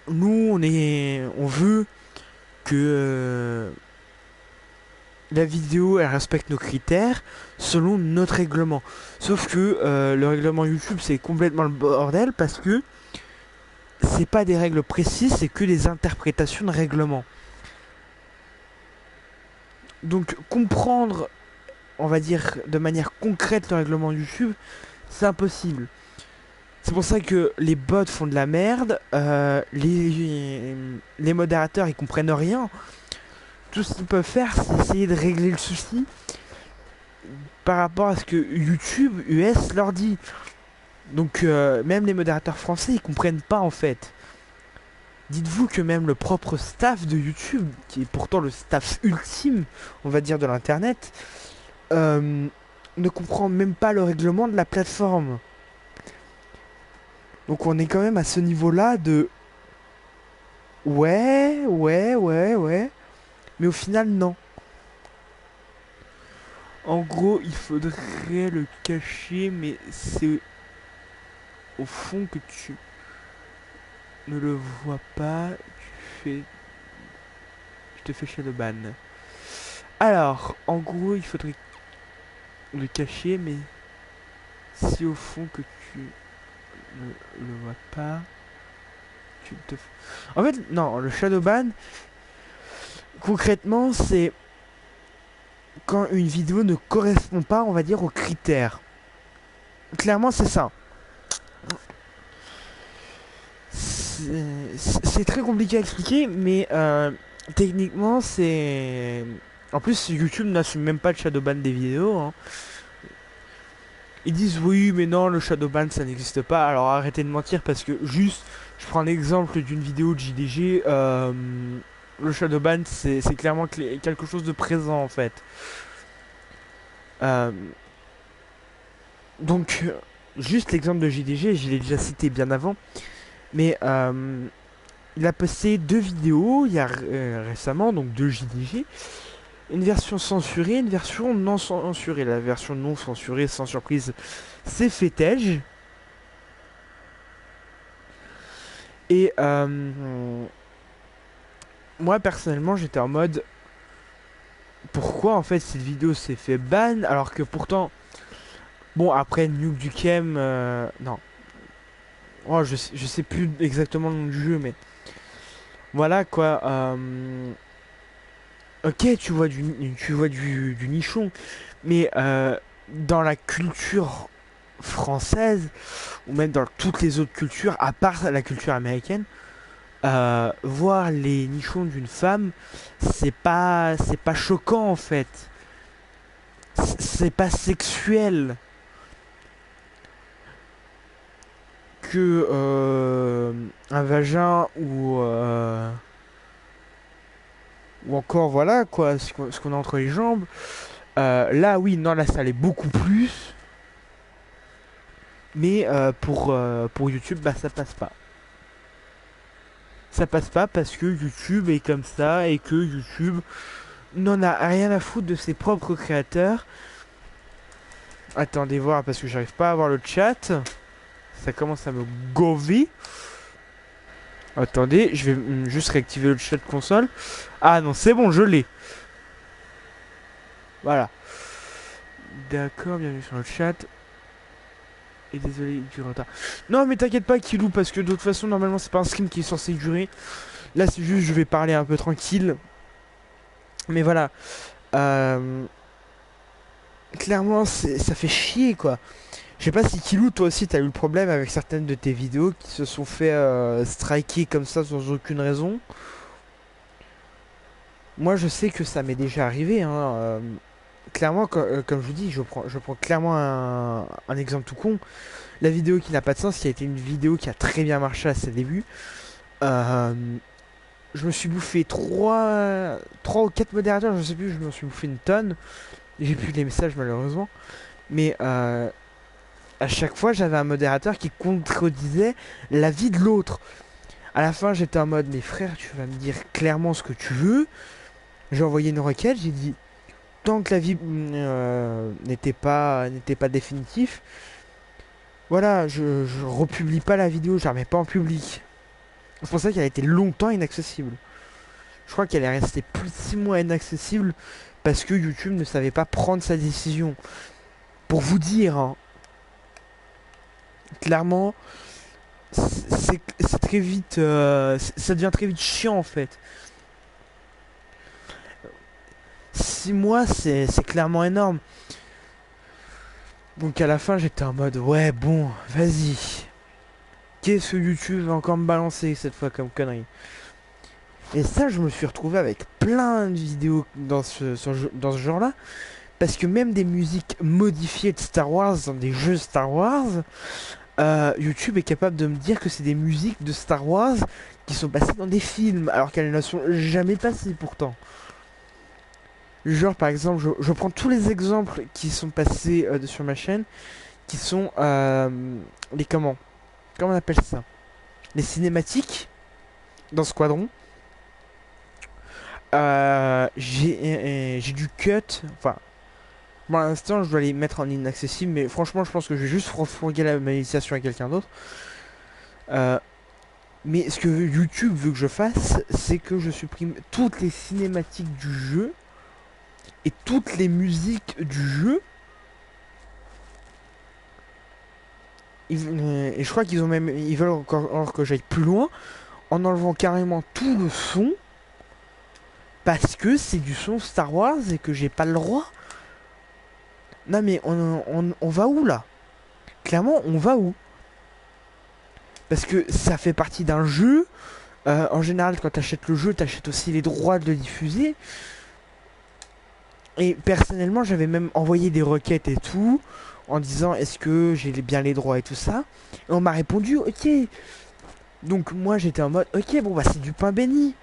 S1: nous, on veut que la vidéo, elle respecte nos critères selon notre règlement. Sauf que le règlement YouTube, c'est complètement le bordel parce que c'est pas des règles précises, c'est que des interprétations de règlement. Donc comprendre, on va dire, de manière concrète le règlement YouTube, c'est impossible. C'est pour ça que les bots font de la merde, les modérateurs ils comprennent rien. Tout ce qu'ils peuvent faire, c'est essayer de régler le souci par rapport à ce que YouTube US leur dit. Donc même les modérateurs français ils comprennent pas en fait. Dites-vous que même le propre staff de YouTube, qui est pourtant le staff ultime, on va dire, de l'internet, ne comprend même pas le règlement de la plateforme. Donc on est quand même à ce niveau-là de ouais, ouais, ouais, ouais, mais au final non. En gros, il faudrait le cacher, mais c'est au fond que tu ne le vois pas. Tu te fais shadowban. Alors, en gros, il faudrait le cacher, mais si au fond que tu ne le vois pas, tu te... En fait, non, le shadowban, concrètement, c'est quand une vidéo ne correspond pas, on va dire, aux critères. Clairement, c'est ça. C'est très compliqué à expliquer, mais techniquement, c'est... En plus, YouTube n'assume même pas le shadowban des vidéos, hein. Ils disent oui, mais non, le shadowban ça n'existe pas. Alors arrêtez de mentir parce que juste, je prends l'exemple d'une vidéo de JDG. Le shadowban c'est clairement quelque chose de présent en fait. Euh, donc, juste l'exemple de JDG, je l'ai déjà cité bien avant. Mais il a posté deux vidéos il y a récemment, donc de JDG. Une version censurée, une version non censurée. La version non censurée, sans surprise, c'est Fetege. Et moi personnellement j'étais en mode pourquoi en fait cette vidéo s'est fait ban alors que pourtant bon après Nuke Dukem non oh, je sais plus exactement le nom du jeu mais voilà quoi ok tu vois du nichon mais dans la culture française ou même dans toutes les autres cultures à part la culture américaine voir les nichons d'une femme, c'est pas choquant en fait. C'est pas sexuel que un vagin ou encore voilà quoi, ce qu'on a entre les jambes. Là oui, non là ça l'est beaucoup plus. Mais pour YouTube, bah ça passe pas. Ça passe pas parce que YouTube est comme ça et que YouTube n'en a rien à foutre de ses propres créateurs. Attendez voir parce que j'arrive pas à voir le chat. Ça commence à me gover. Attendez, je vais juste réactiver le chat console. Ah non, c'est bon, je l'ai. Voilà. D'accord, bienvenue sur le chat. Et désolé du retard. Non mais t'inquiète pas Kilou parce que de toute façon normalement c'est pas un stream qui est censé durer. Là c'est juste je vais parler un peu tranquille. Mais voilà. Euh, Clairement ça fait chier quoi. Je sais pas si Kilou toi aussi t'as eu le problème avec certaines de tes vidéos qui se sont fait striker comme ça sans aucune raison. Moi je sais que ça m'est déjà arrivé hein. Clairement comme je vous dis je prends clairement un exemple tout con. La vidéo qui n'a pas de sens, qui a été une vidéo qui a très bien marché à ses débuts. Euh, je me suis bouffé 3 ou 4 modérateurs, je sais plus, je me suis bouffé une tonne. J'ai plus les messages malheureusement. Mais à chaque fois, j'avais un modérateur qui contredisait l'avis de l'autre. À la fin, j'étais en mode, mes frères, tu vas me dire clairement ce que tu veux. J'ai envoyé une requête, j'ai dit, tant que l'avis n'était pas définitif, voilà, je republie pas la vidéo, je la remets pas en public. C'est pour ça qu'elle a été longtemps inaccessible. Je crois qu'elle est restée plus de 6 mois inaccessible parce que YouTube ne savait pas prendre sa décision. Pour vous dire, hein, clairement, c'est très vite, ça devient très vite chiant en fait. 6 mois, c'est clairement énorme. Donc à la fin, j'étais en mode, ouais, bon, vas-y. Qu'est-ce que YouTube va encore me balancer cette fois comme connerie? Et ça, je me suis retrouvé avec plein de vidéos dans ce genre-là. Parce que même des musiques modifiées de Star Wars dans des jeux Star Wars, YouTube est capable de me dire que c'est des musiques de Star Wars qui sont passées dans des films, alors qu'elles ne sont jamais passées pourtant. Genre par exemple, je prends tous les exemples qui sont passés sur ma chaîne, qui sont les comment on appelle ça? Les cinématiques dans Squadron. J'ai du cut, enfin pour l'instant, je dois les mettre en inaccessible, mais franchement, je pense que je vais juste refourguer la manipulation à quelqu'un d'autre. Euh, mais ce que YouTube veut que je fasse, c'est que je supprime toutes les cinématiques du jeu et toutes les musiques du jeu. Et je crois qu'ils ont même, ils veulent encore que j'aille plus loin en enlevant carrément tout le son parce que c'est du son Star Wars et que j'ai pas le droit. Non mais on va où là? Clairement, on va où? Parce que ça fait partie d'un jeu. En général, quand tu achètes le jeu, tu achètes aussi les droits de le diffuser. Et personnellement, j'avais même envoyé des requêtes et tout, en disant est-ce que j'ai bien les droits et tout ça. Et on m'a répondu ok. Donc moi j'étais en mode ok, bon bah c'est du pain béni.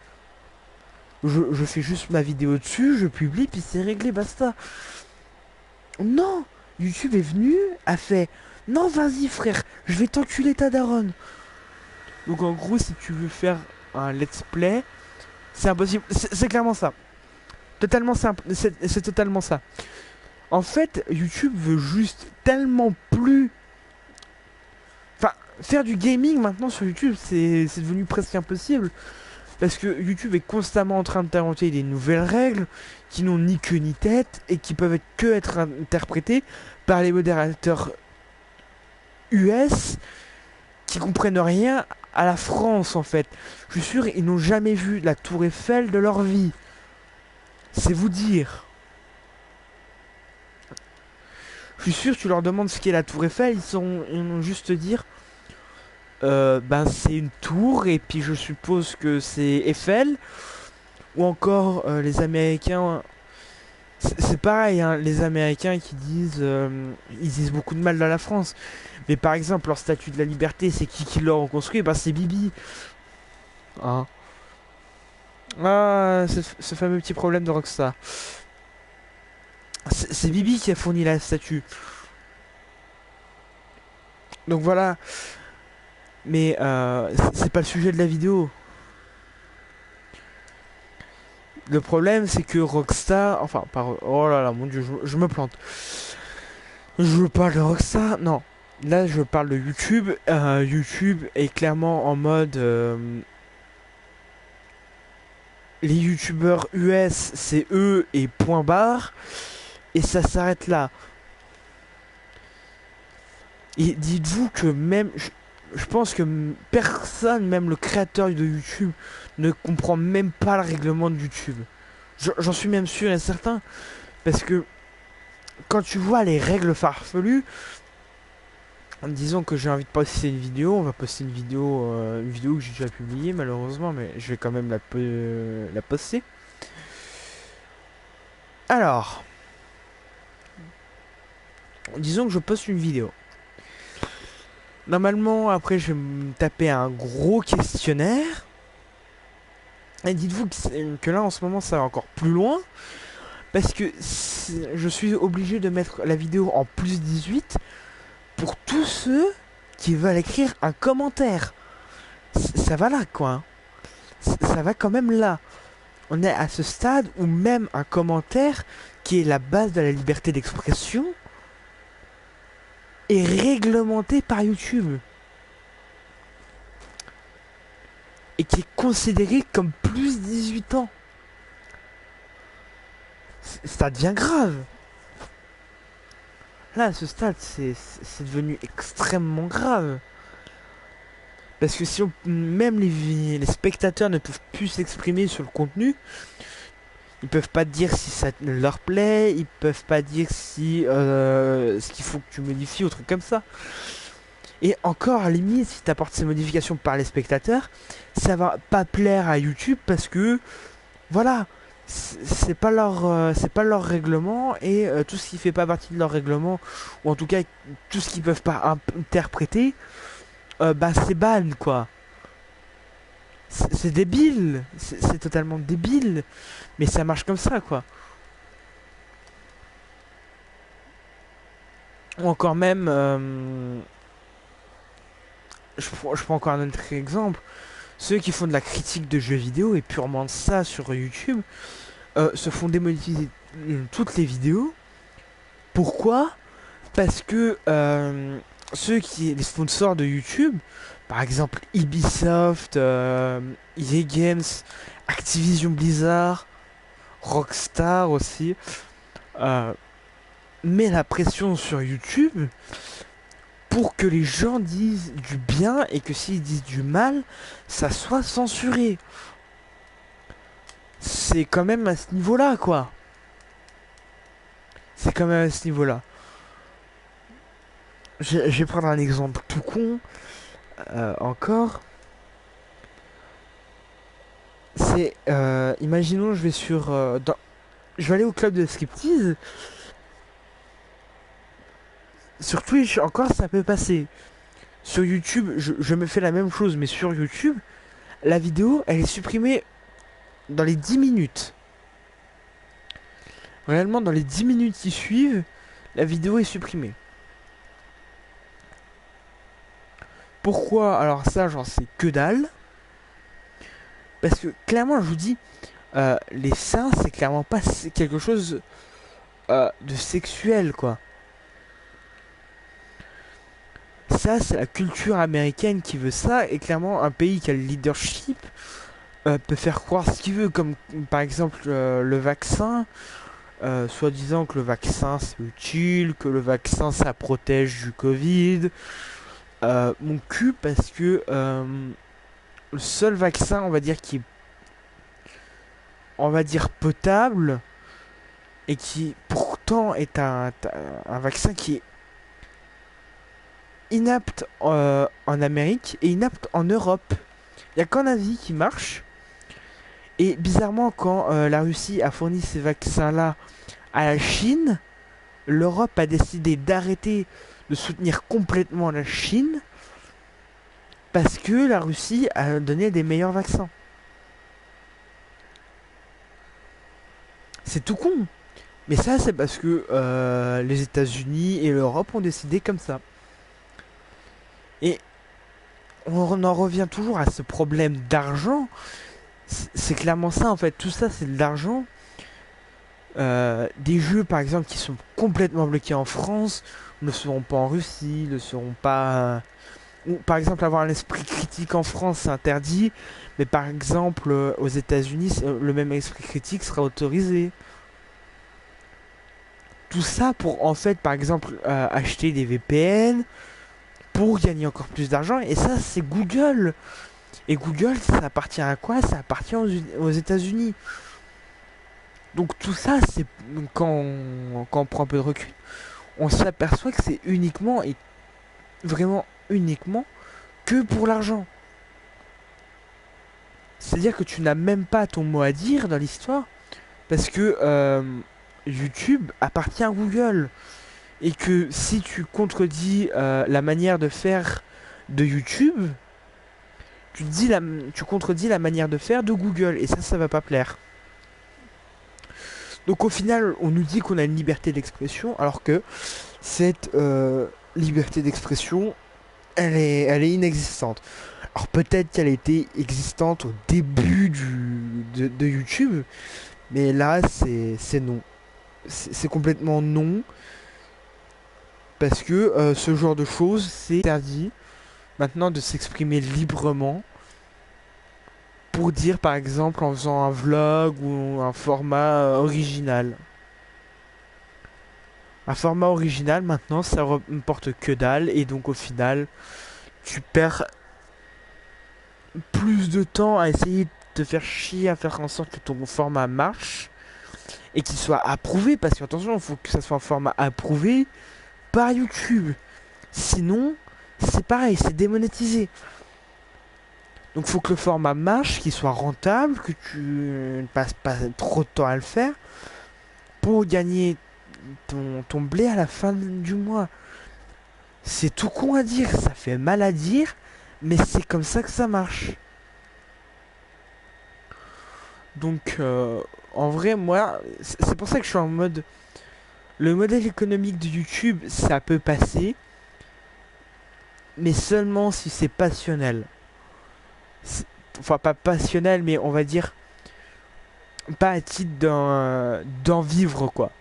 S1: Je fais juste ma vidéo dessus, je publie, puis c'est réglé, basta. Non, YouTube est venu, a fait non, vas-y frère, je vais t'enculer ta daronne. Donc en gros, si tu veux faire un let's play, c'est impossible. C'est clairement ça. Totalement simple. C'est totalement ça. En fait, YouTube veut juste tellement plus. Enfin, faire du gaming maintenant sur YouTube, c'est devenu presque impossible. Parce que YouTube est constamment en train de t'inventer des nouvelles règles qui n'ont ni queue ni tête et qui peuvent être interprétées par les modérateurs US qui comprennent rien à la France en fait. Je suis sûr, ils n'ont jamais vu la Tour Eiffel de leur vie. C'est vous dire. Je suis sûr, tu leur demandes ce qu'est la Tour Eiffel, ils vont juste te dire Ben c'est une tour et puis je suppose que c'est Eiffel ou encore les Américains. C'est pareil, hein, les Américains qui disent, ils disent beaucoup de mal de la France. Mais par exemple, leur statue de la liberté, c'est qui l'ont construit? Ben c'est Bibi. Hein. Ah, ce fameux petit problème de Rockstar. C'est Bibi qui a fourni la statue. Donc voilà. Mais c'est pas le sujet de la vidéo. Le problème, c'est que Rockstar, enfin, oh là là, mon dieu, je me plante. Je parle de Rockstar, non. Là, je parle de YouTube. YouTube est clairement en mode. Les YouTubeurs US, c'est eux et point barre. Et ça s'arrête là. Et dites-vous que même. Je pense que personne, même le créateur de YouTube, ne comprend même pas le règlement de YouTube. J'en suis même sûr et certain. Parce que quand tu vois les règles farfelues, disons que j'ai envie de poster une vidéo, on va poster une vidéo que j'ai déjà publiée malheureusement, mais je vais quand même la poster. Alors, disons que je poste une vidéo. Normalement, après, je vais me taper un gros questionnaire. Et dites-vous que là, en ce moment, ça va encore plus loin. Parce que je suis obligé de mettre la vidéo en plus 18 pour tous ceux qui veulent écrire un commentaire. Ça va là, quoi. Hein. Ça va quand même là. On est à ce stade où même un commentaire, qui est la base de la liberté d'expression, est réglementé par YouTube. Et qui est considéré comme plus 18 ans. Ça devient grave. Là, à ce stade, c'est devenu extrêmement grave. Parce que si même les spectateurs ne peuvent plus s'exprimer sur le contenu, ils peuvent pas te dire si ça leur plaît, ils peuvent pas dire si ce qu'il faut que tu modifies ou truc comme ça. Et encore, à la limite, si tu apportes ces modifications par les spectateurs, ça va pas plaire à YouTube parce que, voilà, c'est pas leur règlement et tout ce qui fait pas partie de leur règlement, ou en tout cas tout ce qu'ils peuvent pas interpréter, bah c'est ban quoi. C'est débile, c'est totalement débile, mais ça marche comme ça quoi. Ou encore même, je prends encore un autre exemple. Ceux qui font de la critique de jeux vidéo et purement ça sur YouTube se font démonétiser toutes les vidéos. Pourquoi? Parce que les sponsors de YouTube, par exemple Ubisoft, EA Games, Activision Blizzard, Rockstar aussi, euh, met la pression sur YouTube pour que les gens disent du bien et que s'ils disent du mal, ça soit censuré. C'est quand même à ce niveau-là, quoi. C'est quand même à ce niveau-là. Je vais prendre un exemple tout con. Encore. C'est. Imaginons, je vais sur. Je vais aller au club de striptease. Sur Twitch, encore, ça peut passer. Sur YouTube, je me fais la même chose, mais sur YouTube, la vidéo, elle est supprimée dans les 10 minutes. Réellement, dans les 10 minutes qui suivent, la vidéo est supprimée. Pourquoi? Alors ça, j'en sais que dalle. Parce que clairement, je vous dis, les seins, c'est clairement pas quelque chose de sexuel, quoi. Ça, c'est la culture américaine qui veut ça, et clairement, un pays qui a le leadership peut faire croire ce qu'il veut, comme par exemple le vaccin. Soi-disant que le vaccin c'est utile, que le vaccin ça protège du Covid. Mon cul, parce que le seul vaccin, on va dire, qui est, on va dire, potable, et qui pourtant est un vaccin qui est inapte en Amérique et inapte en Europe. Il n'y a qu'en Asie qui marche. Et bizarrement, quand la Russie a fourni ces vaccins-là à la Chine, l'Europe a décidé d'arrêter de soutenir complètement la Chine parce que la Russie a donné des meilleurs vaccins. C'est tout con. Mais ça, c'est parce que les États-Unis et l'Europe ont décidé comme ça. Et on en revient toujours à ce problème d'argent. C'est clairement ça en fait. Tout ça, c'est de l'argent. Des jeux par exemple qui sont complètement bloqués en France ne seront pas en Russie, ne seront pas. Ou, par exemple, avoir un esprit critique en France, c'est interdit. Mais par exemple, aux États-Unis, le même esprit critique sera autorisé. Tout ça pour en fait, par exemple, acheter des VPN pour gagner encore plus d'argent. Et ça, c'est Google. Et Google, ça appartient à quoi? Ça appartient aux États-Unis. Donc tout ça, c'est quand on prend un peu de recul, on s'aperçoit que c'est uniquement et vraiment uniquement que pour l'argent. C'est-à-dire que tu n'as même pas ton mot à dire dans l'histoire parce que YouTube appartient à Google et que si tu contredis la manière de faire de YouTube, tu contredis la manière de faire de Google et ça va pas plaire. Donc au final, on nous dit qu'on a une liberté d'expression, alors que cette liberté d'expression, elle est inexistante. Alors peut-être qu'elle était existante au début de YouTube, mais là, c'est non. C'est complètement non, parce que ce genre de choses, c'est interdit maintenant de s'exprimer librement pour dire par exemple en faisant un vlog ou un format original. Un format original maintenant ça reporte que dalle et donc au final tu perds plus de temps à essayer de te faire chier à faire en sorte que ton format marche et qu'il soit approuvé parce qu'attention il faut que ça soit un format approuvé par YouTube. Sinon c'est pareil, c'est démonétisé. Donc il faut que le format marche, qu'il soit rentable, que tu ne passes pas trop de temps à le faire pour gagner ton blé à la fin du mois. C'est tout con à dire, ça fait mal à dire, mais c'est comme ça que ça marche. Donc en vrai, moi, c'est pour ça que je suis en mode... Le modèle économique de YouTube, ça peut passer, mais seulement si c'est passionnel. Enfin, pas passionnel, mais on va dire pas à titre d'en vivre, quoi.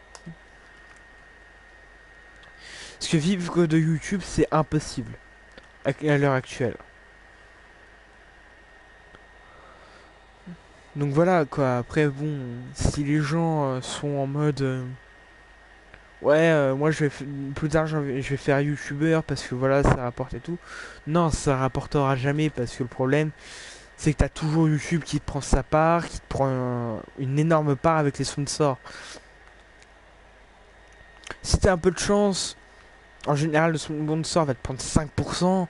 S1: Parce que vivre de YouTube, c'est impossible à l'heure actuelle. Donc voilà, quoi. Après, bon, si les gens sont en mode... ouais, moi, plus tard, je vais faire YouTubeur parce que voilà, ça rapporte et tout. Non, ça rapportera jamais parce que le problème, c'est que t'as toujours YouTube qui te prend sa part, qui te prend une énorme part avec les sponsors. Si t'as un peu de chance, en général, le sponsor va te prendre 5%,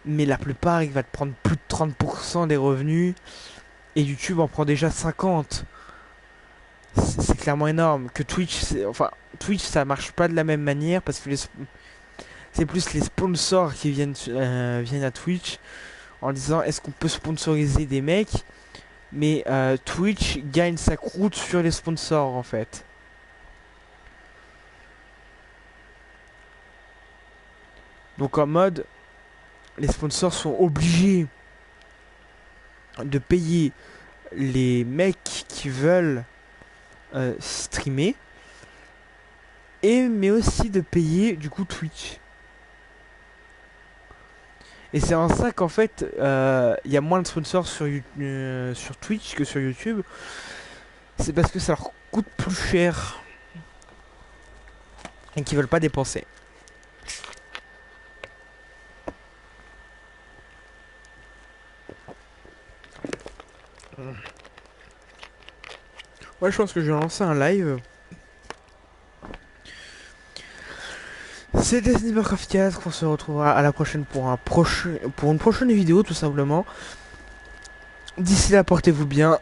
S1: mais la plupart, il va te prendre plus de 30% des revenus, et YouTube en prend déjà 50%. C'est clairement énorme. Que Twitch, enfin, Twitch, ça marche pas de la même manière, parce que c'est plus les sponsors qui viennent à Twitch, en disant, est-ce qu'on peut sponsoriser des mecs? Mais Twitch gagne sa croûte sur les sponsors, en fait. Donc en mode, les sponsors sont obligés de payer les mecs qui veulent streamer et mais aussi de payer du coup Twitch. Et c'est en ça qu'en fait il y a moins de sponsors sur Twitch que sur YouTube. C'est parce que ça leur coûte plus cher et qu'ils veulent pas dépenser. Ouais, je pense que je vais lancer un live. c'était Snipercraft 4, on se retrouvera à la prochaine pour pour une prochaine vidéo tout simplement. D'ici là, portez-vous bien.